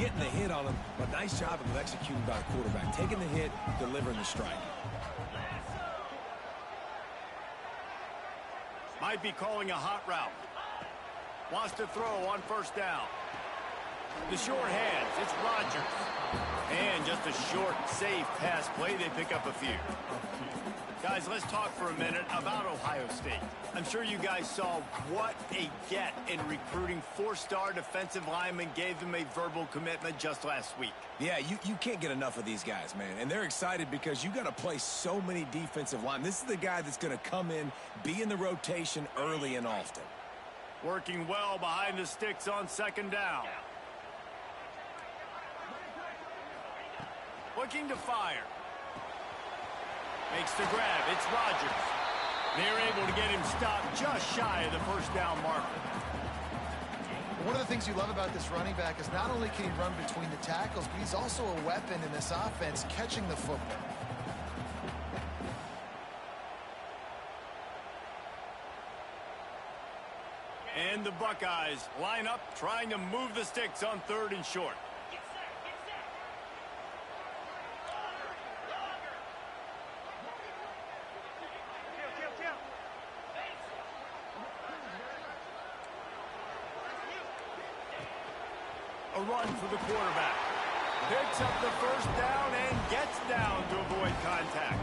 getting the hit on him, but nice job of executing by the quarterback. Taking the hit, delivering the strike. Might be calling a hot route. Wants to throw on first down. The short hands, it's Rodgers. And just a short, safe pass play, they pick up a few. Guys, let's talk for a minute about Ohio State. I'm sure you guys saw what a get in recruiting. 4-star defensive linemen gave them a verbal commitment just last week. Yeah, you can't get enough of these guys, man. And they're excited because you got to play so many defensive linemen. This is the guy that's going to come in, be in the rotation early and often. Working well behind the sticks on second down. Looking to fire. Makes the grab. It's Rodgers. They're able to get him stopped just shy of the first down marker. One of the things you love about this running back is not only can he run between the tackles, but he's also a weapon in this offense catching the football. And the Buckeyes line up trying to move the sticks on 3rd and short. A run for the quarterback. Picks up the first down and gets down to avoid contact.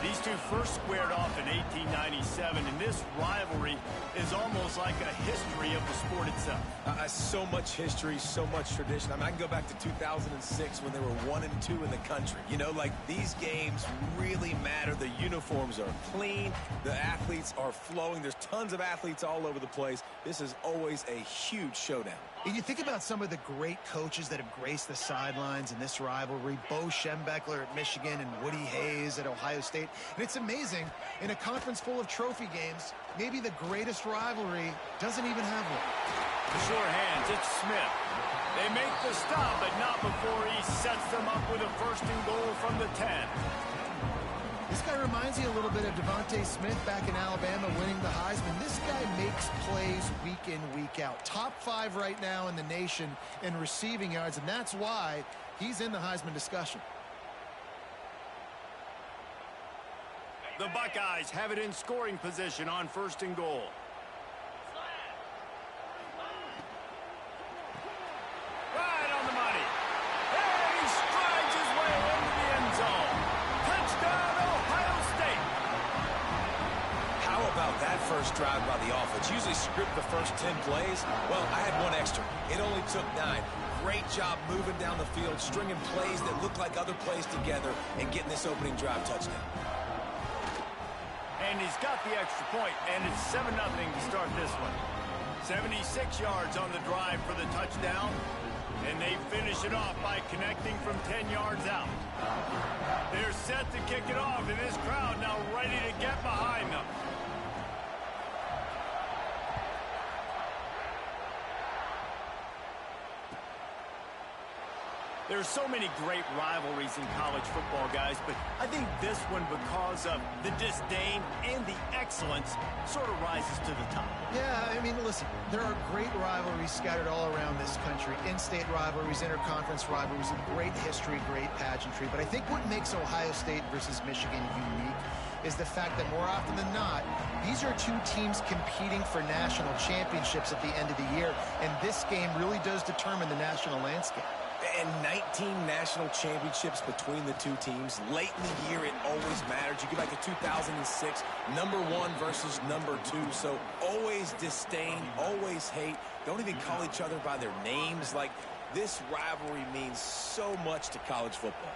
These two first squared off in 1897, and this rivalry is almost like a history of the sport itself. So much history, so much tradition. I mean, I can go back to 2006 when they were 1-2 in the country. You know, like, these games really matter. The uniforms are clean. The athletes are flowing. There's tons of athletes all over the place. This is always a huge showdown. And you think about some of the great coaches that have graced the sidelines in this rivalry. Bo Schembechler at Michigan and Woody Hayes at Ohio State. And it's amazing, in a conference full of trophy games, maybe the greatest rivalry doesn't even have one. The short hands, it's Smith. They make the stop, but not before he sets them up with a 1st and goal from the 10. This guy reminds you a little bit of Devontae Smith back in Alabama winning the Heisman. This guy makes plays week in, week out. Top 5 right now in the nation in receiving yards, and that's why he's in the Heisman discussion. The Buckeyes have it in scoring position on 1st and goal. Right on the money. And he strides his way into the end zone. Touchdown, Ohio State. How about that first drive by the offense? Usually script the first 10 plays. Well, I had one extra. It only took 9. Great job moving down the field, stringing plays that look like other plays together, and getting this opening drive touchdown. And he's got the extra point, and it's 7-0 to start this one. 76 yards on the drive for the touchdown, and they finish it off by connecting from 10 yards out. They're set to kick it off, and this crowd now ready to get behind them. There's so many great rivalries in college football, guys, but I think this one, because of the disdain and the excellence, sort of rises to the top. Yeah, I mean, listen, there are great rivalries scattered all around this country. In-state rivalries, interconference rivalries, great history, great pageantry. But I think what makes Ohio State versus Michigan unique is the fact that more often than not, these are two teams competing for national championships at the end of the year. And this game really does determine the national landscape. And 19 national championships between the two teams. Late in the year, it always matters. You go back to 2006, #1 versus #2. So always disdain, always hate. Don't even call each other by their names. Like, this rivalry means so much to college football.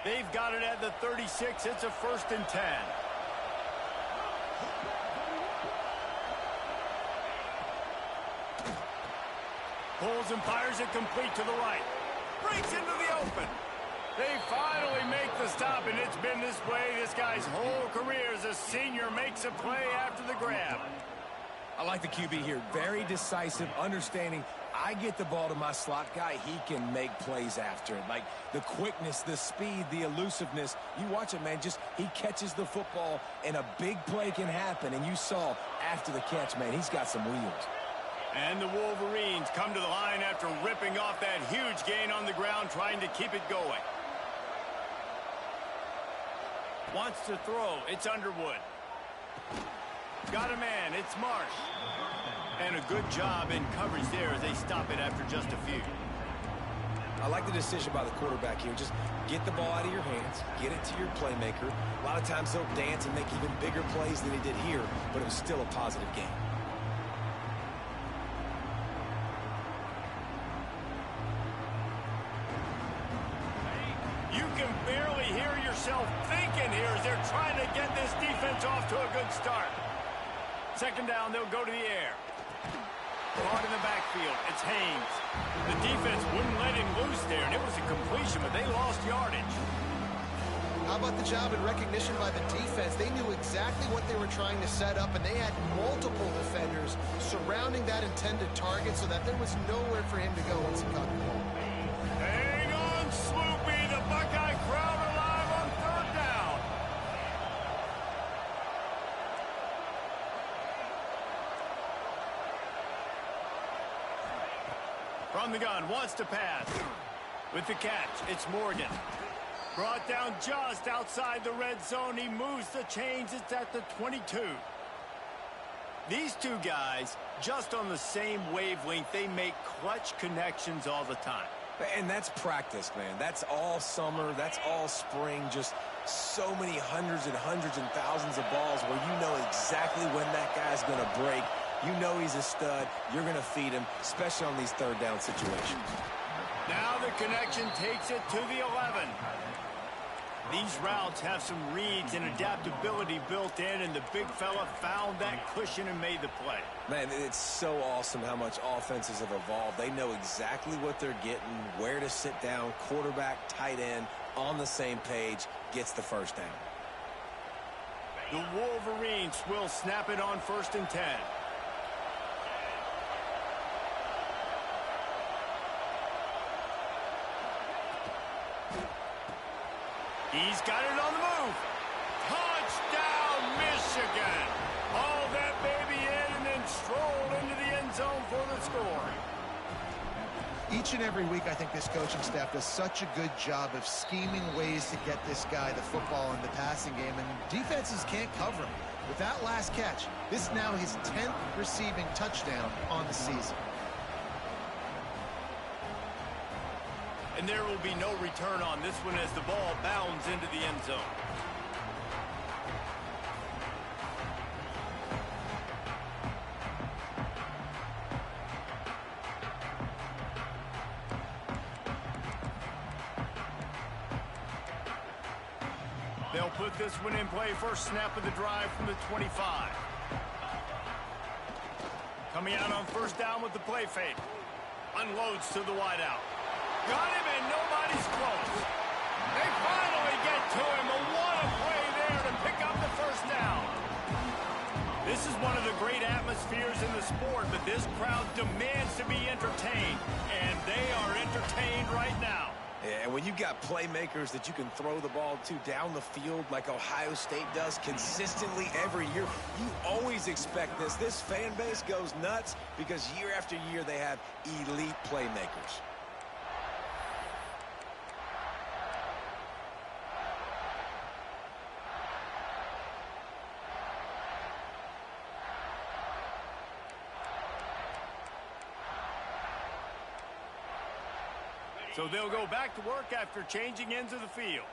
They've got it at the 36. It's a 1st and 10. Pulls and fires it complete to the right. Breaks into the open. They finally make the stop, and it's been this way this guy's whole career as a senior. Makes a play after the grab. I like the QB here. Very decisive, understanding I get the ball to my slot guy, he can make plays after it. Like the quickness, the speed, the elusiveness. You watch it, man, just he catches the football and a big play can happen. And you saw after the catch, man, he's got some wheels. And the Wolverines come to the line after ripping off that huge gain on the ground, trying to keep it going. Wants to throw. It's Underwood. Got a man. It's Marsh. And a good job in coverage there as they stop it after just a few. I like the decision by the quarterback here. Just get the ball out of your hands, get it to your playmaker. A lot of times he'll dance and make even bigger plays than he did here, but it was still a positive game. You can barely hear yourself thinking here as they're trying to get this defense off to a good start. Second down, they'll go to the air. Caught in the backfield. It's Haynes. The defense wouldn't let him loose there, and it was a completion, but they lost yardage. How about the job and recognition by the defense? They knew exactly what they were trying to set up, and they had multiple defenders surrounding that intended target so that there was nowhere for him to go once he caught the ball. Hang on, Sloopy. The Buckeye crowd alive on third down. From the gun, wants to pass. With the catch, it's Morgan. Brought down just outside the red zone. He moves the chains. It's at the 22. These two guys, just on the same wavelength, they make clutch connections all the time. And that's practice, man. That's all summer. That's all spring. Just so many hundreds and thousands of balls where you know exactly when that guy's going to break. You know he's a stud. You're going to feed him, especially on these third down situations. Now the connection takes it to the 11. These routes have some reads and adaptability built in, and the big fella found that cushion and made the play. Man, it's so awesome how much offenses have evolved. They know exactly what they're getting, where to sit down, quarterback, tight end, on the same page, gets the first down. The Wolverines will snap it on 1st and 10. He's got it on the move. Touchdown, Michigan. Hauled that baby in and then strolled into the end zone for the score. Each and every week, I think this coaching staff does such a good job of scheming ways to get this guy the football in the passing game, and defenses can't cover him. With that last catch, this is now his 10th receiving touchdown on the season. And there will be no return on this one as the ball bounds into the end zone. They'll put this one in play. First snap of the drive from the 25. Coming out on first down with the play fake. Unloads to the wideout. Got him, and nobody's close. They finally get to him. But what a play there to pick up the first down. This is one of the great atmospheres in the sport, but this crowd demands to be entertained, and they are entertained right now. Yeah, and when you've got playmakers that you can throw the ball to down the field like Ohio State does consistently every year, you always expect this. This fan base goes nuts because year after year they have elite playmakers. So they'll go back to work after changing ends of the field.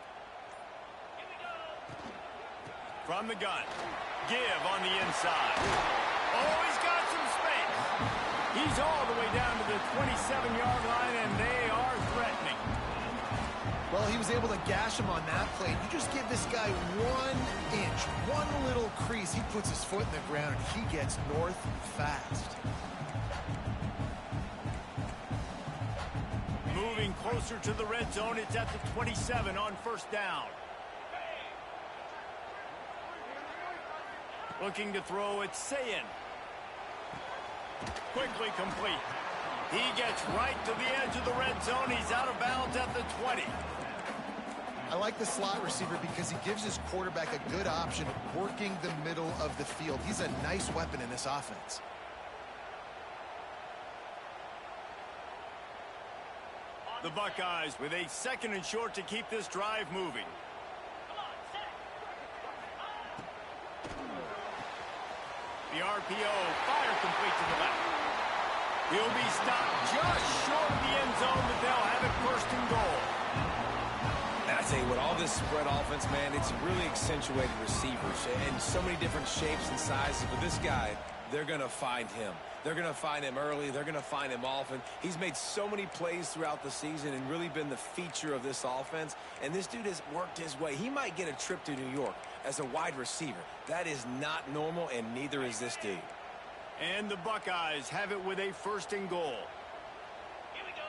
From the gun. Give on the inside. Oh, he's got some space. He's all the way down to the 27-yard line, and they are threatening. Well, he was able to gash him on that play. You just give this guy 1 inch, one little crease. He puts his foot in the ground, and he gets north fast. Moving closer to the red zone, it's at the 27 on first down. Looking to throw, it's Sayin. Quickly complete. He gets right to the edge of the red zone. He's out of bounds at the 20. I like the slot receiver because he gives his quarterback a good option of working the middle of the field. He's a nice weapon in this offense. The Buckeyes with a 2nd and short to keep this drive moving. The RPO, fire complete to the left. He'll be stopped just short of the end zone, but they'll have it 1st and goal. And I tell you what, all this spread offense, man, it's really accentuated receivers and so many different shapes and sizes. But this guy, they're going to find him. They're going to find him early. They're going to find him often. He's made so many plays throughout the season and really been the feature of this offense. And this dude has worked his way. He might get a trip to New York as a wide receiver. That is not normal, and neither is this dude. And the Buckeyes have it with a 1st and goal. Here we go.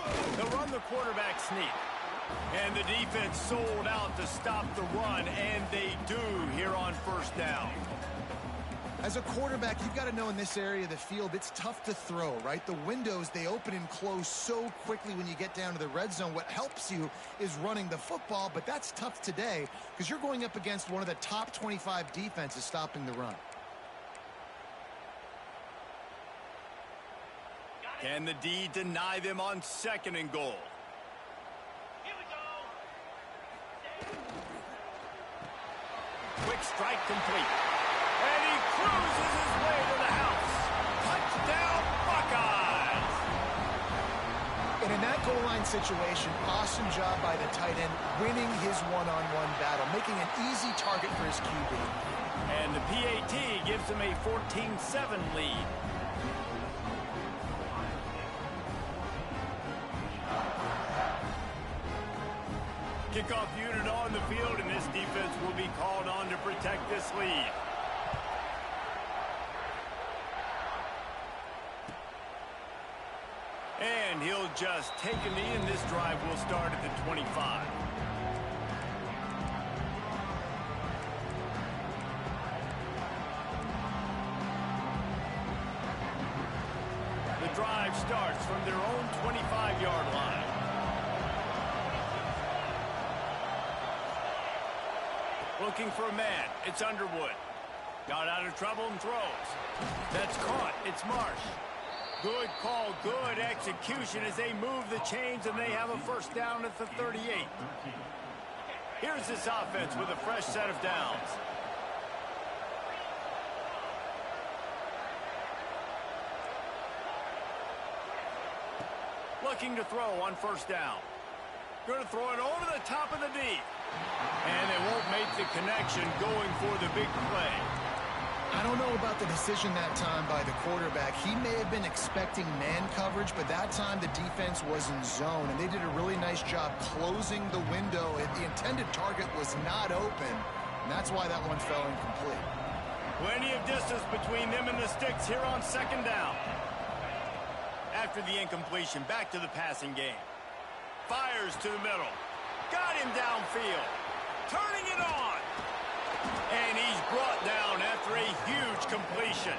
Alert. They'll run the quarterback sneak. And the defense sold out to stop the run, and they do here on 1st down. As a quarterback, you've got to know in this area of the field, it's tough to throw, right? The windows, they open and close so quickly when you get down to the red zone. What helps you is running the football, but that's tough today because you're going up against one of the top 25 defenses stopping the run. Can the D deny them on 2nd and goal? Here we go. Quick strike complete. And he cruises his way to the house. Touchdown, Buckeyes! And in that goal line situation, awesome job by the tight end, winning his one-on-one battle, making an easy target for his QB. And the PAT gives him a 14-7 lead. Kickoff unit on the field, and this defense will be called on to protect this lead. And he'll just take a knee, and this drive will start at the 25. The drive starts from their own 25-yard line. Looking for a man. It's Underwood. Got out of trouble and throws. That's caught. It's Marsh. Good call, good execution as they move the chains, and they have a 1st down at the 38. Here's this offense with a fresh set of downs. Looking to throw on 1st down. Going to throw it over the top of the D. And they won't make the connection going for the big play. I don't know about the decision that time by the quarterback. He may have been expecting man coverage, but that time the defense was in zone, and they did a really nice job closing the window. The intended target was not open, and that's why that one fell incomplete. Plenty of distance between them and the sticks here on 2nd down. After the incompletion, back to the passing game. Fires to the middle. Got him downfield. Turning it on. And he's brought down after a huge completion.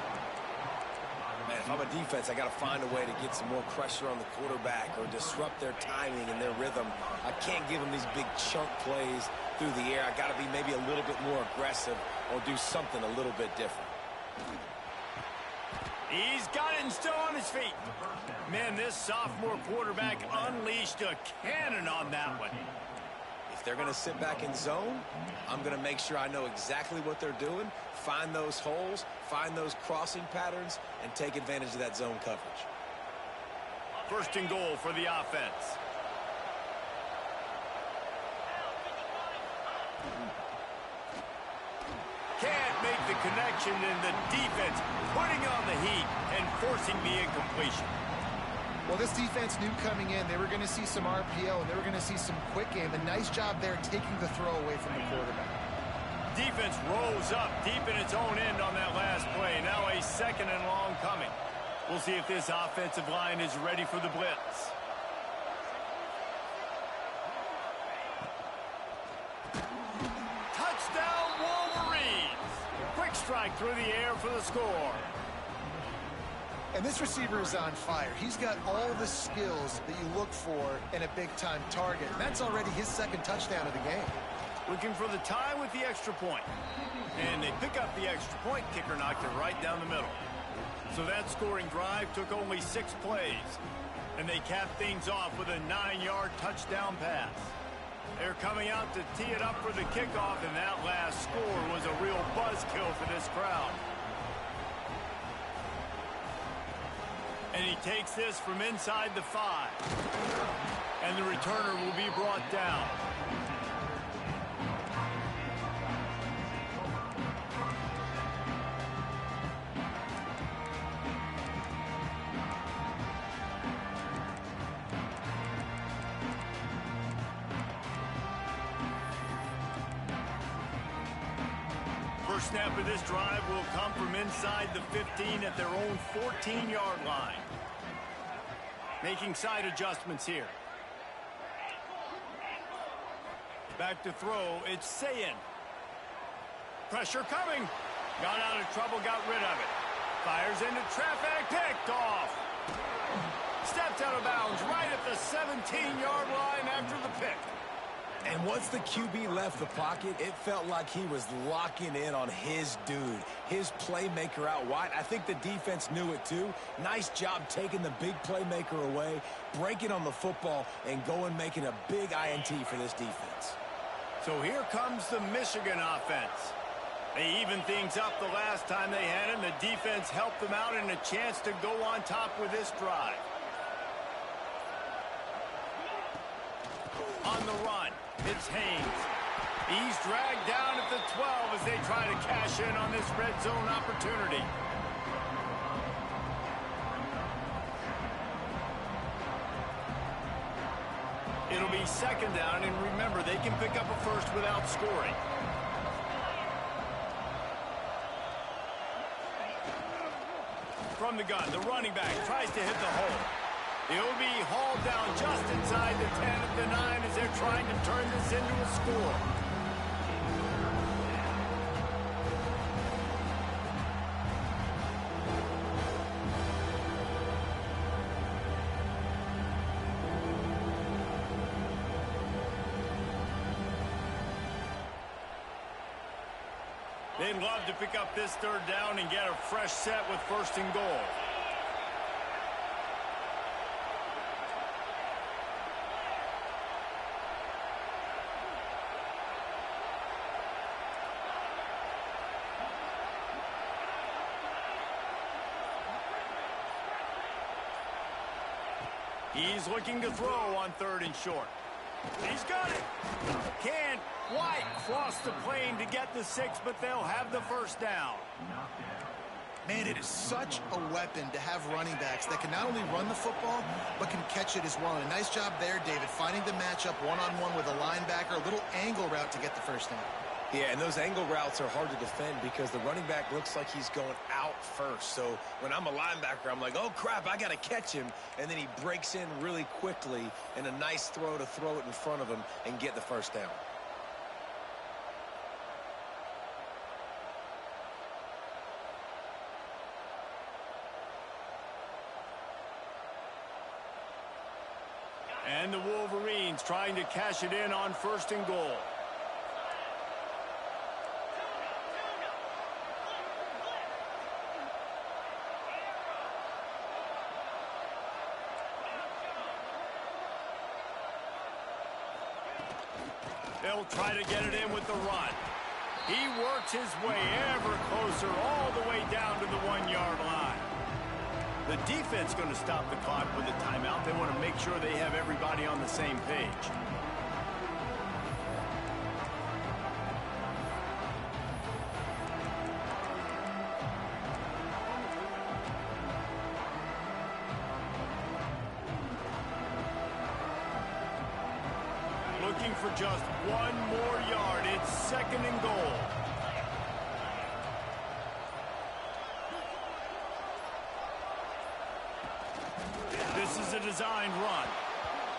Man, if I'm a defense, I got to find a way to get some more pressure on the quarterback or disrupt their timing and their rhythm. I can't give them these big chunk plays through the air. I got to be maybe a little bit more aggressive or do something a little bit different. He's got it and still on his feet. Man, this sophomore quarterback unleashed a cannon on that one. If they're going to sit back in zone, I'm going to make sure I know exactly what they're doing, find those holes, find those crossing patterns, and take advantage of that zone coverage. 1st and goal for the offense. Can't make the connection, and the defense putting on the heat and forcing the incompletion. Well, this defense knew coming in they were going to see some RPO and they were going to see some quick game. A nice job there taking the throw away from the quarterback. Defense rose up deep in its own end on that last play. Now a 2nd and long coming. We'll see if this offensive line is ready for the blitz. Touchdown, Wolverines! Quick strike through the air for the score. And this receiver is on fire. He's got all the skills that you look for in a big-time target. That's already his second touchdown of the game. Looking for the tie with the extra point. And they pick up the extra point. Kicker knocked it right down the middle. So that scoring drive took only 6 plays. And they capped things off with a 9-yard touchdown pass. They're coming out to tee it up for the kickoff, and that last score was a real buzzkill for this crowd. And he takes this from inside the 5. And the returner will be brought down. First snap of this drive will come from inside the 15 at their own 14-yard line. Making side adjustments here. Back to throw, it's Sayin. Pressure coming. Got out of trouble, got rid of it. Fires into traffic, picked off. Stepped out of bounds right at the 17-yard line after the pick. And once the QB left the pocket, it felt like he was locking in on his dude, his playmaker out wide. I think the defense knew it too. Nice job taking the big playmaker away, breaking on the football, and going making a big INT for this defense. So here comes the Michigan offense. They evened things up the last time they had him. The defense helped them out and a chance to go on top with this drive. On the run. It's Haynes. He's dragged down at the 12 as they try to cash in on this red zone opportunity. It'll be second down, and remember, they can pick up a first without scoring. From the gun, the running back tries to hit the hole. He'll be hauled down just inside the 10 at the 9 as they're trying to turn this into a score. They'd love to pick up this third down and get a fresh set with first and goal. He's looking to throw on 3rd and short. He's got it. Can't quite cross the plane to get the 6, but they'll have the first down. Man, it is such a weapon to have running backs that can not only run the football, but can catch it as well. And a nice job there, David, finding the matchup one-on-one with a linebacker, a little angle route to get the first down. Yeah, and those angle routes are hard to defend because the running back looks like he's going out first. So when I'm a linebacker, I'm like, oh, crap, I got to catch him. And then he breaks in really quickly, and a nice throw to throw it in front of him and get the first down. And the Wolverines trying to cash it in on 1st and goal. They'll try to get it in with the run. He works his way ever closer all the way down to the 1-yard line. The defense going to stop the clock with a timeout. They want to make sure they have everybody on the same page. Looking for just 1 more yard. It's 2nd and goal. This is a designed run.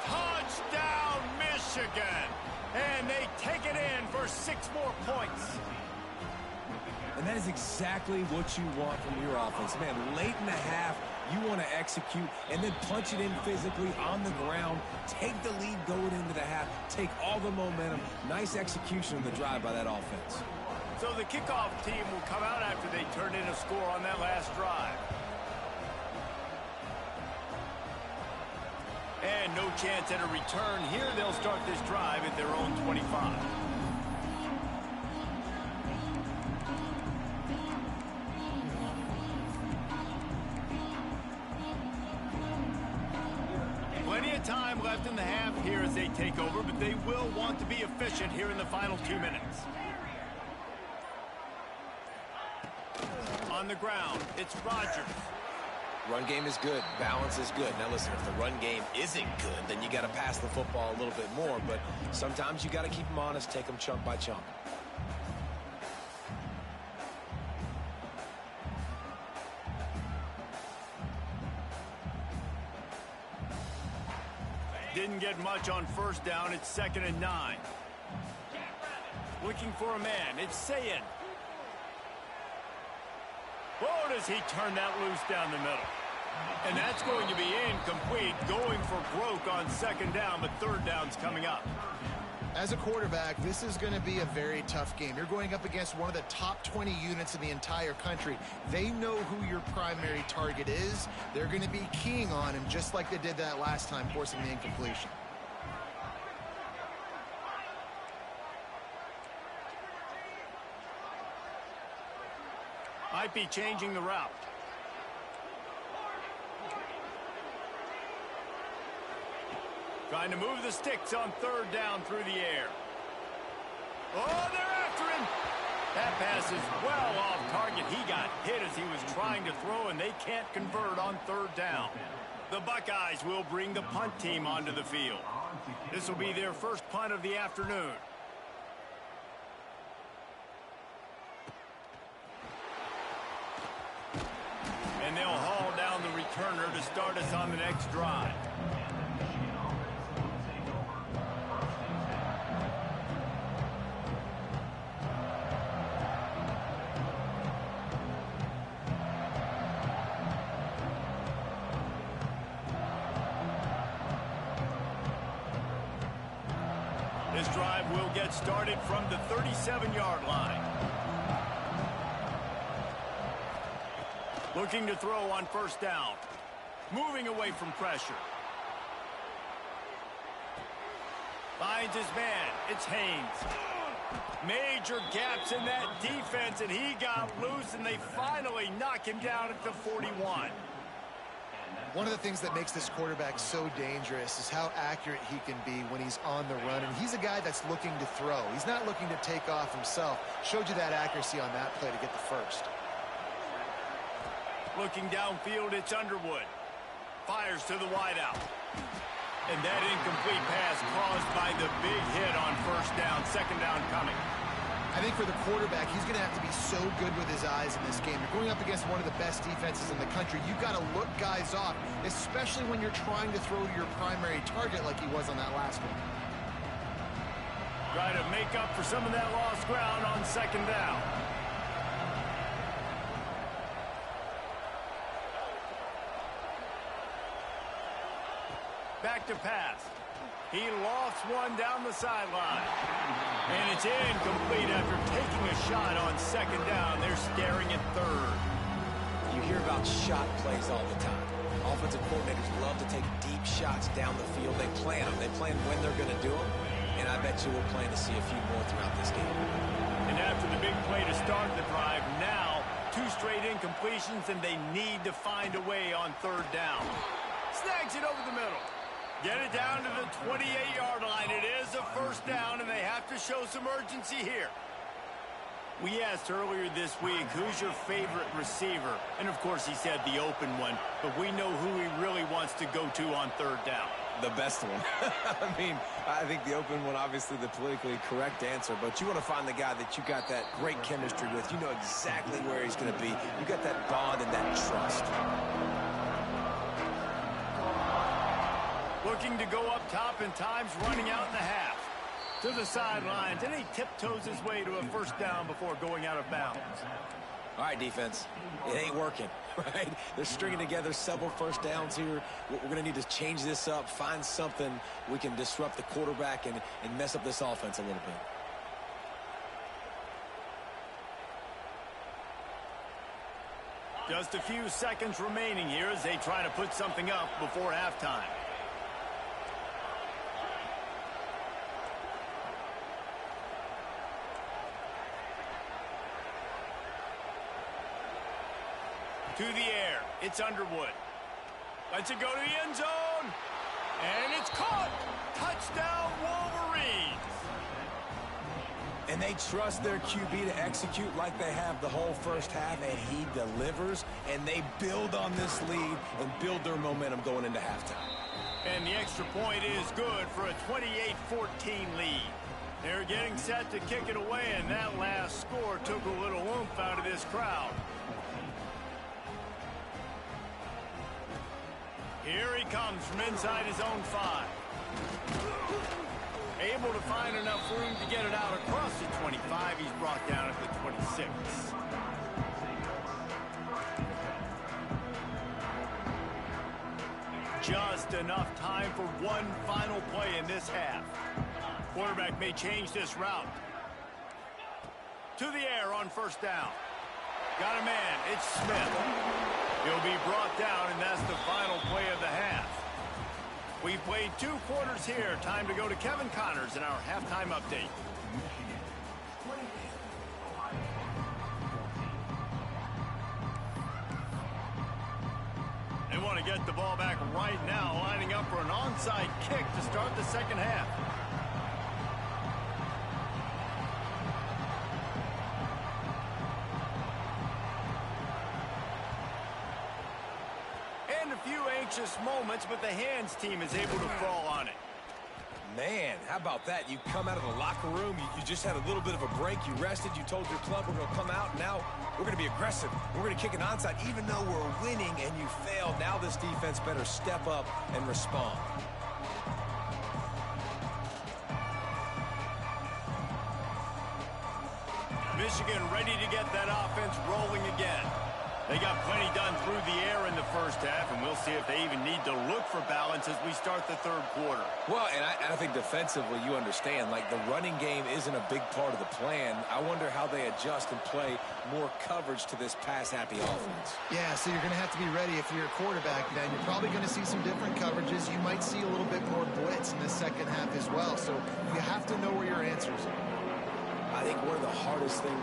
Touchdown, Michigan! And they take it in for 6 more points. And that is exactly what you want from your offense. Man, late in the half, you want to execute and then punch it in physically on the ground, take the lead going into the half, take all the momentum. Nice execution on the drive by that offense. So the kickoff team will come out after they turn in a score on that last drive. And no chance at a return here. They'll start this drive at their own 25. Plenty of time left in the half here as they take over, but they will want to be efficient here in the final 2 minutes. On the ground, it's Rodgers. Run game is good. Balance is good. Now, listen, if the run game isn't good, then you got to pass the football a little bit more. But sometimes you got to keep them honest, take them chunk by chunk. Didn't get much on first down. It's 2nd and 9. Looking for a man. It's Sayin. Oh, does he turn that loose down the middle? And that's going to be incomplete, going for broke on 2nd down, but 3rd down's coming up. As a quarterback, this is going to be a very tough game. You're going up against one of the top 20 units in the entire country. They know who your primary target is. They're going to be keying on him just like they did that last time, forcing the incompletion. Might be changing the route. Trying to move the sticks on 3rd down through the air. Oh, they're after him. That pass is well off target. He got hit as he was trying to throw, and they can't convert on 3rd down. The Buckeyes will bring the punt team onto the field. This will be their first punt of the afternoon. And they'll haul down the returner to start us on the next drive. This drive will get started from the 37-yard line. Looking to throw on 1st down. Moving away from pressure. Finds his man. It's Haynes. Major gaps in that defense, and he got loose, and they finally knock him down at the 41. One of the things that makes this quarterback so dangerous is how accurate he can be when he's on the run. And he's a guy that's looking to throw. He's not looking to take off himself. Showed you that accuracy on that play to get the first. Looking downfield, it's Underwood. Fires to the wideout. And that incomplete pass caused by the big hit on 1st down. 2nd down coming. I think for the quarterback, he's going to have to be so good with his eyes in this game. You're going up against one of the best defenses in the country. You've got to look guys off, especially when you're trying to throw to your primary target like he was on that last one. Try to make up for some of that lost ground on 2nd down. Back to pass. He lofts one down the sideline. And it's incomplete after taking a shot on 2nd down. They're staring at 3rd. You hear about shot plays all the time. Offensive coordinators love to take deep shots down the field. They plan them. They plan when they're going to do them. And I bet you we'll plan to see a few more throughout this game. And after the big play to start the drive, now 2 straight incompletions, and they need to find a way on 3rd down. Snags it over the middle. Get it down to the 28-yard line. It is a 1st down, and they have to show some urgency here. We asked earlier this week, who's your favorite receiver? And, of course, he said the open one, but we know who he really wants to go to on 3rd down. The best one. I mean, I think the open one, obviously the politically correct answer, but you want to find the guy that you got that great chemistry with. You know exactly where he's going to be. You got that bond and that trust. Looking to go up top, and time's running out in the half. to the sidelines, and he tiptoes his way to a first down before going out of bounds. All right, defense, it ain't working, right? They're stringing together several first downs here. We're going to need to change this up, find something we can disrupt the quarterback and mess up this offense a little bit. Just a few seconds remaining here as they try to put something up before halftime. To the air, it's Underwood. Lets it go to the end zone. And it's caught. Touchdown, Wolverines. And they trust their QB to execute like they have the whole first half, and he delivers, and they build on this lead and build their momentum going into halftime. And the extra point is good for a 28-14 lead. They're getting set to kick it away, and that last score took a little oomph out of this crowd. Here he comes from inside his own 5. Able to find enough room to get it out across the 25. He's brought down at the 26. Just enough time for one final play in this half. Quarterback may change this route. To the air on first down. Got a man. It's Smith. He'll be brought down, and that's the final play of the half. We've played 2 quarters here. Time to go to Kevin Connors in our halftime update. They want to get the ball back right now, lining up for an onside kick to start the second half. Anxious moments, but the hands team is able to fall on it. Man, how about that? You come out of the locker room, you just had a little bit of a break, you rested, you told your club we're going to come out, and now we're going to be aggressive. We're going to kick an onside, even though we're winning and you failed. Now this defense better step up and respond. Michigan ready to get that offense rolling again. They got plenty done through the air in the first half, and we'll see if they even need to look for balance as we start the third quarter. Well, and I think defensively, you understand, like the running game isn't a big part of the plan. I wonder how they adjust and play more coverage to this pass-happy offense. Yeah, so you're going to have to be ready if you're a quarterback, then. You're probably going to see some different coverages. You might see a little bit more blitz in the second half as well, so you have to know where your answers are. I think one of the hardest things